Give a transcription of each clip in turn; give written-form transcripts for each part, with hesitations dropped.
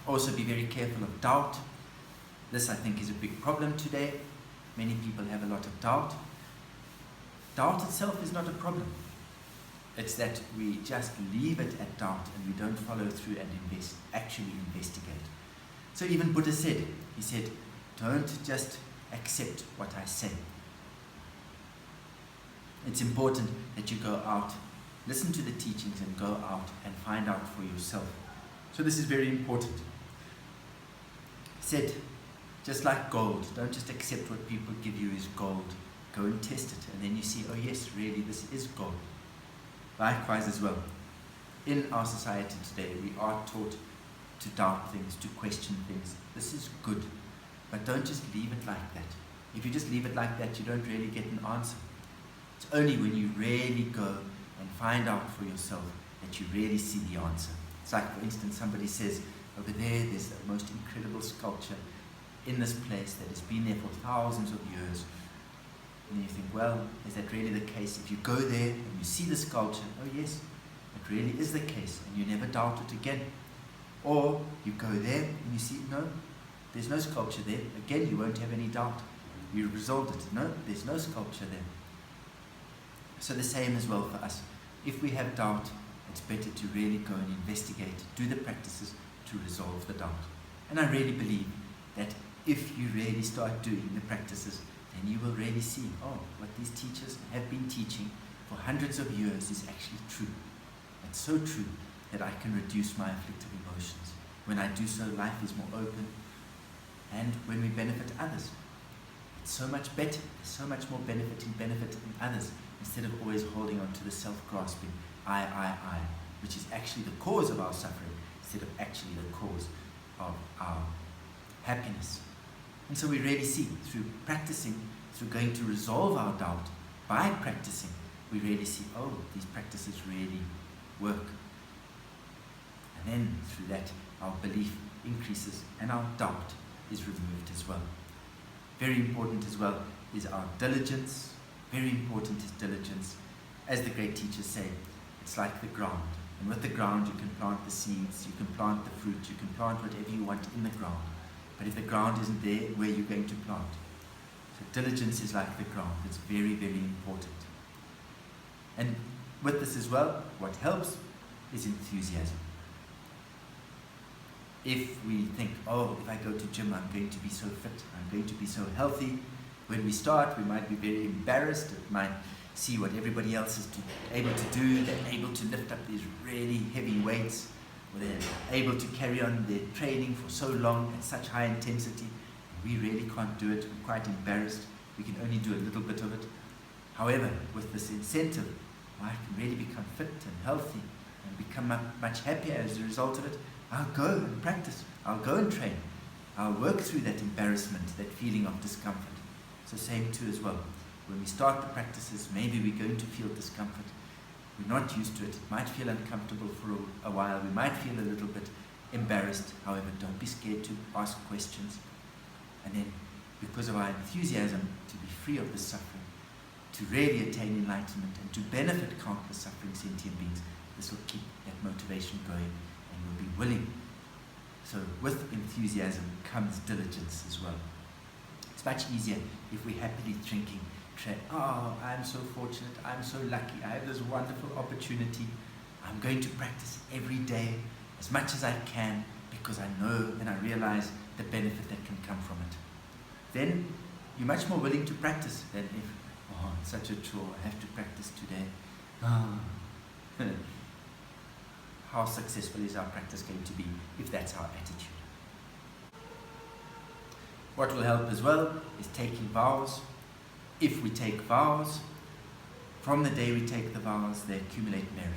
Also be very careful of doubt. This, I think, is a big problem today. Many people have a lot of doubt. Doubt itself is not a problem. It's that we just leave it at doubt and we don't follow through and actually investigate. So even Buddha said, he said, don't just accept what I say. It's important that you go out, listen to the teachings and go out and find out for yourself. So this is very important. He said, just like gold, don't just accept what people give you as gold. Go and test it, and then you see, oh yes, really, this is gold. Likewise as well, in our society today, we are taught to doubt things, to question things. This is good, but don't just leave it like that. If you just leave it like that, you don't really get an answer. It's only when you really go and find out for yourself that you really see the answer. It's like, for instance, somebody says, over there's the most incredible sculpture in this place that has been there for thousands of years. And you think, well, is that really the case? If you go there and you see the sculpture, oh yes, it really is the case, and you never doubt it again. Or you go there and you see, no, there's no sculpture there. Again, you won't have any doubt. You resolved it. No, there's no sculpture there. So the same as well for us. If we have doubt, it's better to really go and investigate, do the practices to resolve the doubt. And I really believe that if you really start doing the practices, then you will really see, oh, what these teachers have been teaching for hundreds of years is actually true. It's so true that I can reduce my afflictive emotions. When I do so, life is more open, and when we benefit others, it's so much better. There's so much more benefit in others, instead of always holding on to the self-grasping I, which is actually the cause of our suffering, instead of actually the cause of our happiness. And so we really see, through practicing, through going to resolve our doubt, by practicing, we really see, oh, these practices really work. And then through that, our belief increases and our doubt is removed as well. Very important as well is our diligence. Very important is diligence. As the great teachers say, it's like the ground. And with the ground, you can plant the seeds, you can plant the fruit, you can plant whatever you want in the ground. But if the ground isn't there, where are you going to plant? So diligence is like the ground. It's very, very important. And with this as well, what helps is enthusiasm. If we think, oh, if I go to gym, I'm going to be so fit, I'm going to be so healthy. When we start, we might be very embarrassed. It might see what everybody else is able to do. They're able to lift up these really heavy weights, or they're able to carry on their training for so long at such high intensity. We really can't do it. We're quite embarrassed. We can only do a little bit of it. However, with this incentive, I can really become fit and healthy and become much happier as a result of it. I'll go and practice. I'll go and train. I'll work through that embarrassment, that feeling of discomfort. So same too as well. When we start the practices, maybe we're going to feel discomfort. We're not used to it. It might feel uncomfortable for a while. We might feel a little bit embarrassed. However, don't be scared to ask questions. And then, because of our enthusiasm to be free of the suffering, to really attain enlightenment and to benefit countless suffering sentient beings, this will keep that motivation going and we'll be willing. So with enthusiasm comes diligence as well. It's much easier if we're happily drinking, oh, I'm so fortunate, I'm so lucky, I have this wonderful opportunity. I'm going to practice every day as much as I can because I know and I realize the benefit that can come from it. Then you're much more willing to practice than if, oh, it's such a chore, I have to practice today. Oh. How successful is our practice going to be if that's our attitude? What will help as well is taking vows. If we take vows, from the day we take the vows, they accumulate merit.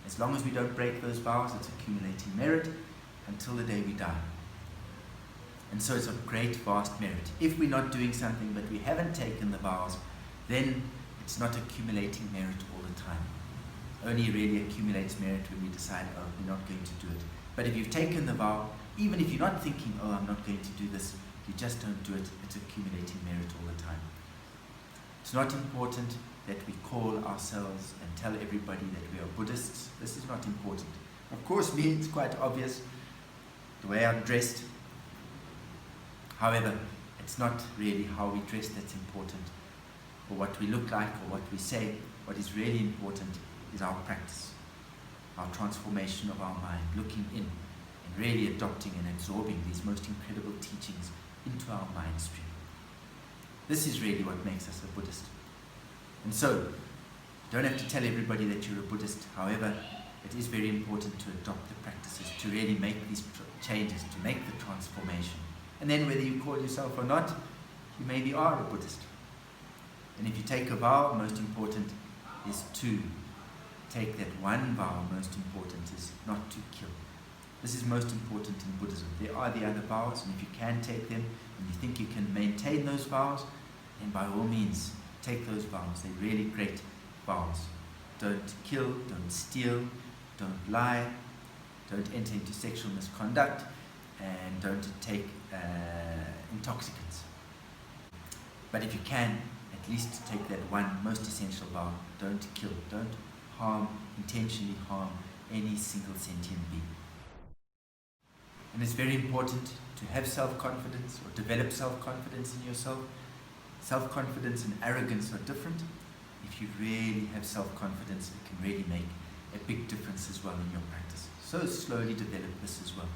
As long as we don't break those vows, it's accumulating merit until the day we die. And so it's of great, vast merit. If we're not doing something but we haven't taken the vows, then it's not accumulating merit all the time. Only really accumulates merit when we decide, oh, we're not going to do it. But if you've taken the vow, even if you're not thinking, oh, I'm not going to do this, you just don't do it, it's accumulating merit all the time. It's not important that we call ourselves and tell everybody that we are Buddhists. This is not important. Of course, me, it's quite obvious. the way I'm dressed. However, it's not really how we dress that's important, or what we look like, or what we say. What is really important is our practice, our transformation of our mind, looking in and really adopting and absorbing these most incredible teachings into our mind stream. This is really what makes us a Buddhist. And so, you don't have to tell everybody that you're a Buddhist. However, it is very important to adopt the practices, to really make these changes, to make the transformation. And then whether you call yourself or not, you maybe are a Buddhist. And if you take a vow, most important is to take that one vow. Most important is not to kill. This is most important in Buddhism. There are the other vows, and if you can take them, and you think you can maintain those vows, then by all means, take those vows. They're really great vows. Don't kill, don't steal, don't lie, don't enter into sexual misconduct, and don't take intoxicants. But if you can, at least take that one most essential vow. Don't kill, don't intentionally harm any single sentient being. And it's very important to have self-confidence, or develop self-confidence in yourself. Self-confidence and arrogance are different. If you really have self-confidence, it can really make a big difference as well in your practice. So slowly develop this as well.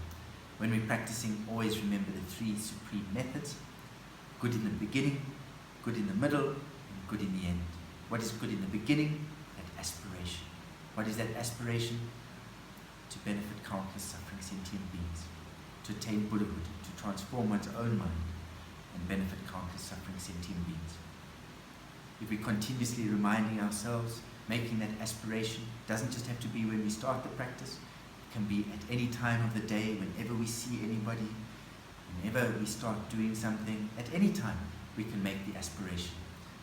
When we're practicing, always remember the three supreme methods. Good in the beginning, good in the middle, and good in the end. What is good in the beginning? That aspiration. What is that aspiration? To benefit countless suffering sentient beings, to attain Buddhahood, to transform one's own mind, and benefit countless suffering sentient beings. If we're continuously reminding ourselves, making that aspiration, it doesn't just have to be when we start the practice. It can be at any time of the day, whenever we see anybody, whenever we start doing something, at any time we can make the aspiration.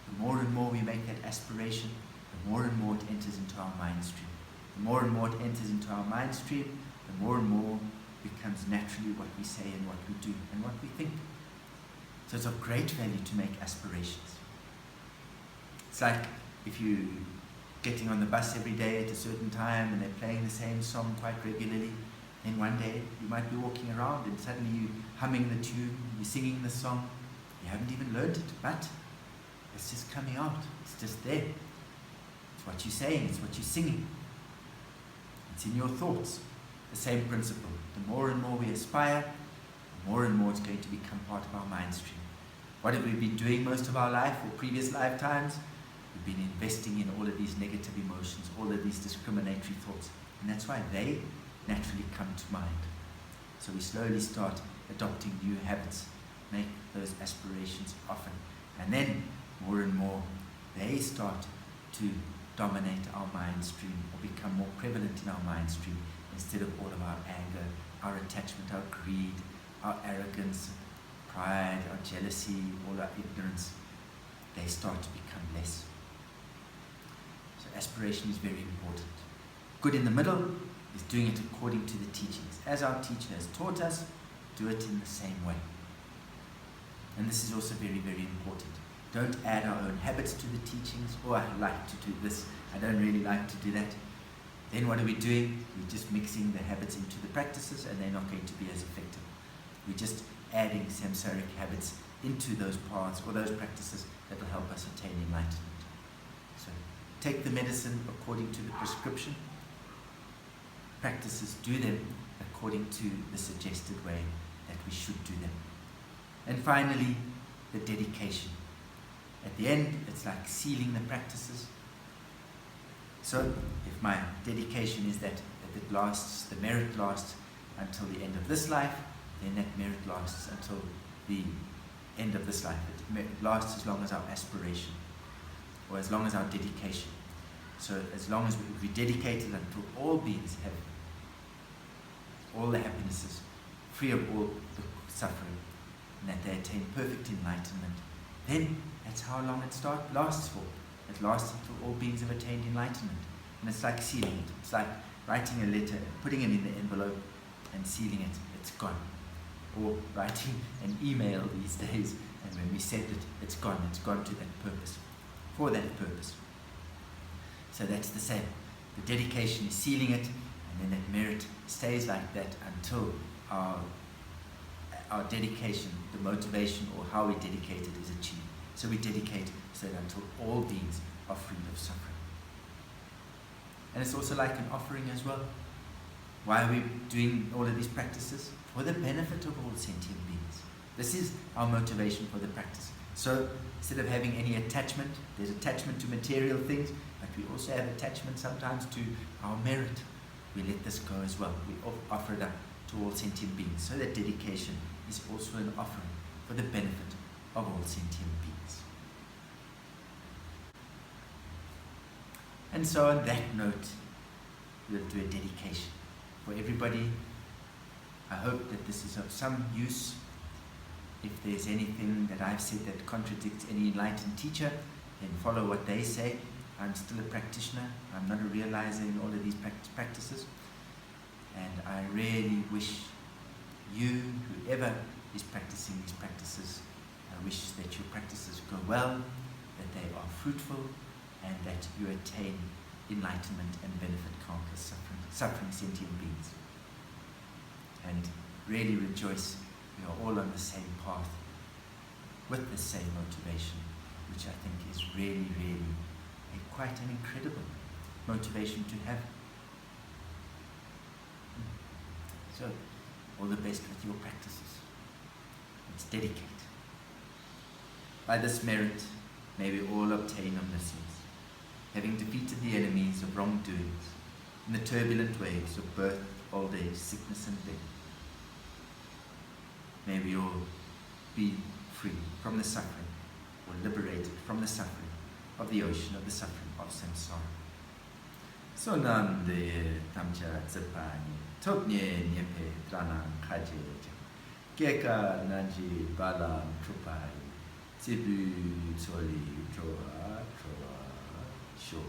The more and more we make that aspiration, the more and more it enters into our mind stream. The more and more it enters into our mind stream, the more and more becomes naturally what we say and what we do and what we think. So it's of great value to make aspirations. It's like if you're getting on the bus every day at a certain time and they're playing the same song quite regularly, then one day you might be walking around and suddenly you're humming the tune, you're singing the song, you haven't even learned it, but it's just coming out, it's just there. It's what you're saying, it's what you're singing. It's in your thoughts. The same principle. The more and more we aspire, the more and more it's going to become part of our mind stream. What have we been doing most of our life or previous lifetimes? We've been investing in all of these negative emotions, all of these discriminatory thoughts. And that's why they naturally come to mind. So we slowly start adopting new habits, make those aspirations often. And then, more and more, they start to dominate our mind stream or become more prevalent in our mind stream instead of all of our anger, our attachment, our greed, our arrogance, pride, our jealousy, all our ignorance. They start to become less. So aspiration is very important. Good in the middle is doing it according to the teachings. As our teacher has taught us, do it in the same way. And this is also very, very important. Don't add our own habits to the teachings. Oh, I like to do this. I don't really like to do that. Then what are we doing? We're just mixing the habits into the practices and they're not going to be as effective. We're just adding samsaric habits into those paths or those practices that will help us attain enlightenment. So take the medicine according to the prescription. Practices, do them according to the suggested way that we should do them. And finally, the dedication. At the end, it's like sealing the practices. So, if my dedication is that it lasts, the merit lasts until the end of this life, then that merit lasts until the end of this life. It lasts as long as our aspiration, or as long as our dedication. So, as long as we dedicated until all beings have all the happinesses, free of all the suffering, and that they attain perfect enlightenment, then that's how long it lasts for. It lasts until all beings have attained enlightenment. And it's like sealing it. It's like writing a letter, putting it in the envelope and sealing it. It's gone. Or writing an email these days, and when we send it, it's gone. It's gone to that purpose, for that purpose. So that's the same. The dedication is sealing it, and then that merit stays like that until our dedication, the motivation or how we dedicate it is achieved. So we dedicate so that until all beings are freed of suffering. And it's also like an offering as well. Why are we doing all of these practices? For the benefit of all sentient beings. This is our motivation for the practice. So instead of having any attachment, there's attachment to material things, but we also have attachment sometimes to our merit. We let this go as well. We offer it up to all sentient beings. So that dedication is also an offering for the benefit of all sentient beings. And so on that note, we'll do a dedication for everybody. I hope that this is of some use. If there's anything that I've said that contradicts any enlightened teacher, then follow what they say. I'm still a practitioner. I'm not realizing all of these practices. And I really wish you, whoever is practicing these practices, I wish that your practices go well, that they are fruitful, and that you attain enlightenment and benefit countless suffering sentient beings. And really rejoice we are all on the same path with the same motivation, which I think is really, really quite an incredible motivation to have. So, all the best with your practices. Let's dedicate. By this merit, may we all obtain omniscience, having defeated the enemies of wrongdoings in the turbulent waves of birth, old age, sickness and death. May we all be free from the suffering, or liberated from the suffering of the ocean of the suffering of samsara. Sonande tamcha tsepani, topnye nyepe tranam kajeja, keka nanji balam trupai, tibu tsoli troa troa sho.